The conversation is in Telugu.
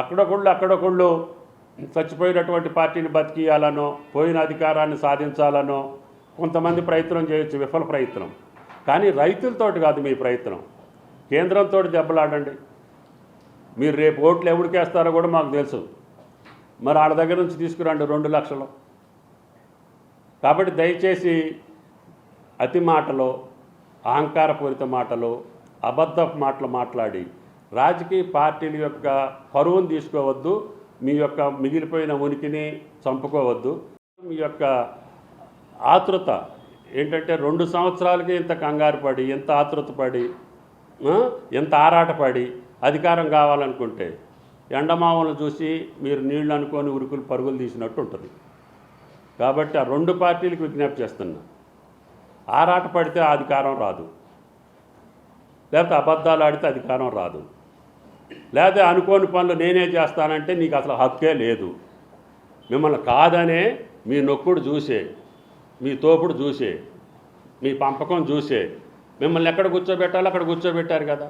అక్కడొకళ్ళు చచ్చిపోయినటువంటి పార్టీని బతికియాలనో పోయిన అధికారాన్ని సాధించాలనో కొంతమంది ప్రయత్నం చేయొచ్చు, విఫల ప్రయత్నం. కానీ రైతులతోటి కాదు మీ ప్రయత్నం, కేంద్రంతో దెబ్బలాడండి. మీరు రేపు ఓట్లు ఎవరికేస్తారో కూడా మాకు తెలుసు. మరి వాళ్ళ దగ్గర నుంచి తీసుకురండి 2 లక్షలు. కాబట్టి దయచేసి అతి మాటలో, అహంకారపూరిత మాటలు, అబద్ధపు మాటలు మాట్లాడి రాజకీయ పార్టీల యొక్క పరువును తీసుకోవద్దు, మీ యొక్క మిగిలిపోయిన ఉనికిని చంపుకోవద్దు. మీ యొక్క ఆతృత ఏంటంటే 2 సంవత్సరాలకి ఇంత కంగారు పడి, ఎంత ఆతృత పడి, ఎంత ఆరాటపడి అధికారం కావాలనుకుంటే ఎండమామలను చూసి మీరు నీళ్ళు అనుకొని ఉరుకులు పరుగులు తీసినట్టు ఉంటుంది. కాబట్టి ఆ 2 పార్టీలకు విజ్ఞప్తి చేస్తున్నా, ఆరాట పడితే అధికారం రాదు, లేకపోతే అబద్ధాలు ఆడితే అధికారం రాదు, లేకపోతే అనుకోని పనులు నేనే చేస్తానంటే నీకు అసలు హక్కే లేదు. మిమ్మల్ని కాదనే మీ నొక్కుడు చూసే, మీ తోపుడు చూసే, మీ పంపకం చూసే మిమ్మల్ని ఎక్కడ కూర్చోబెట్టాలో అక్కడ కూర్చోబెట్టారు కదా.